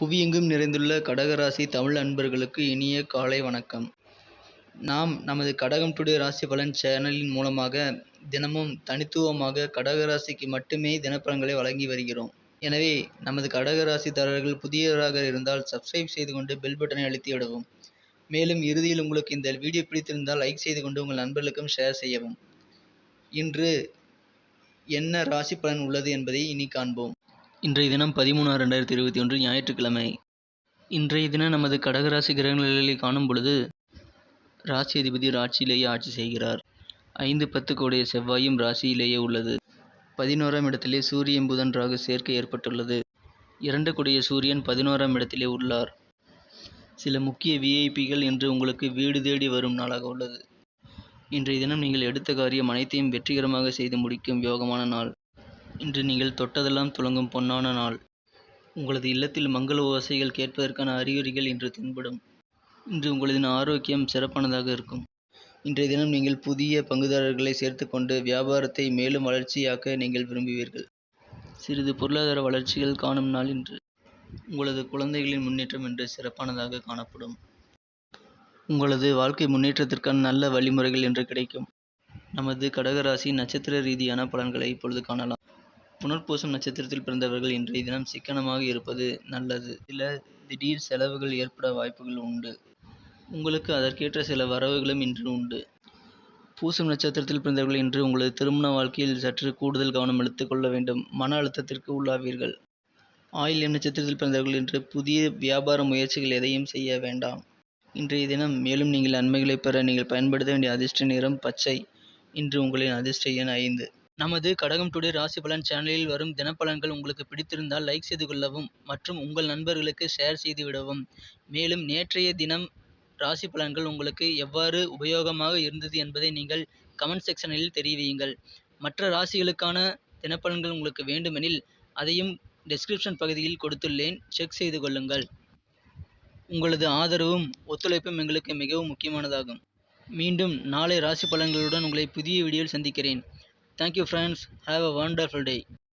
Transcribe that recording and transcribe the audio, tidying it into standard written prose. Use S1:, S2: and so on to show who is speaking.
S1: புவியெங்கும் நிறைந்துள்ள கடகராசி தமிழ் அன்பர்களுக்கு இனிய காலை வணக்கம். நாம் நமது கடகம் டுடே ராசி பலன் சேனலின் மூலமாக தினமும் தனித்துவமாக கடகராசிக்கு மட்டுமே தினப்பலன்களை வழங்கி வருகிறோம். எனவே நமது கடகராசிதாரர்கள் புதியவராக இருந்தால் சப்ஸ்கிரைப் செய்து கொண்டு பெல் பட்டனை அழுத்தி விடவும். மேலும் இறுதியில் உங்களுக்கு இந்த வீடியோ பிடித்திருந்தால் லைக் செய்து கொண்டு உங்கள் நண்பர்களுக்கும் ஷேர் செய்யவும். இன்று என்ன ராசி பலன் உள்ளது என்பதை இனி காண்போம். இன்றைய தினம் 13/6/2021 ஞாயிற்றுக்கிழமை. இன்றைய தினம் நமது கடகராசி கிரகநிலைகளை காணும் பொழுது ராசி அதிபதி ராசியிலேயே ஆட்சி செய்கிறார். 5-10 கூடிய செவ்வாயும் ராசியிலேயே உள்ளது. 11ஆம் இடத்திலே சூரியன் புதன் ராகு சேர்க்கை ஏற்பட்டுள்ளது. 2 கூடிய சூரியன் 11ஆம் இடத்திலே உள்ளார். சில முக்கிய விஐபிகள் இன்று உங்களுக்கு வீடு தேடி வரும் நாளாக உள்ளது. இன்றைய தினம் நீங்கள் எடுத்த காரியம் அனைத்தையும் வெற்றிகரமாக செய்து முடிக்கும் யோகமான நாள். இன்று நீங்கள் தொட்டதெல்லாம் துலங்கும் பொன்னான நாள். உங்களது இல்லத்தில் மங்கள ஓசைகள் கேட்பதற்கான அறிகுறிகள் இன்று தென்படும். இன்று உங்களது ஆரோக்கியம் சிறப்பானதாக இருக்கும். இன்றைய தினம் நீங்கள் புதிய பங்குதாரர்களை சேர்த்து கொண்டு வியாபாரத்தை மேலும் வளர்ச்சியாக்க நீங்கள் விரும்புவீர்கள். சிறிது பொருளாதார வளர்ச்சிகள் காணும் நாள் இன்று. உங்களது குழந்தைகளின் முன்னேற்றம் இன்று சிறப்பானதாக காணப்படும். உங்களது வாழ்க்கை முன்னேற்றத்திற்கான நல்ல வழிமுறைகள் இன்று கிடைக்கும். நமது கடகராசி நட்சத்திர ரீதியான பலன்களை இப்பொழுது காணலாம். புனர்பூசம் நட்சத்திரத்தில் பிறந்தவர்கள் இன்றைய தினம் சிக்கனமாக இருப்பது நல்லது. சில திடீர் செலவுகள் ஏற்பட வாய்ப்புகள் உண்டு. உங்களுக்கு அதற்கேற்ற சில வரவுகளும் இன்று உண்டு. பூசம் நட்சத்திரத்தில் பிறந்தவர்கள் இன்று உங்களது திருமண வாழ்க்கையில் சற்று கூடுதல் கவனம் எடுத்துக்கொள்ள வேண்டும். மன அழுத்தத்திற்கு உள்ளாவீர்கள். ஆயில்யம் நட்சத்திரத்தில் பிறந்தவர்கள் இன்று புதிய வியாபார முயற்சிகள் எதையும் செய்ய வேண்டாம். இன்றைய தினம் மேலும் நீங்கள் நன்மைகளை பெற நீங்கள் பயன்படுத்த வேண்டிய அதிர்ஷ்ட நிறம் பச்சை. இன்று உங்களின் அதிர்ஷ்ட எண் 5. நமது கடகம் டுடே ராசி பலன் சேனலில் வரும் தினப்பலன்கள் உங்களுக்கு பிடித்திருந்தால் லைக் செய்து கொள்ளவும் மற்றும் உங்கள் நண்பர்களுக்கு ஷேர் செய்து விடவும். மேலும் நேற்றைய தினம் ராசி பலன்கள் உங்களுக்கு எவ்வாறு உபயோகமாக இருந்தது என்பதை நீங்கள் கமெண்ட் செக்ஷனில் தெரிவியுங்கள். மற்ற ராசிகளுக்கான தினப்பலன்கள் உங்களுக்கு வேண்டுமெனில் அதையும் டெஸ்கிரிப்ஷன் பகுதியில் கொடுத்துள்ளேன், செக் செய்து கொள்ளுங்கள். உங்களது ஆதரவும் ஒத்துழைப்பும் எங்களுக்கு மிகவும் முக்கியமானதாகும். மீண்டும் நாளை ராசி பலன்களுடன் உங்களை புதிய வீடியோவில் சந்திக்கிறேன். Thank you friends. Have a wonderful day.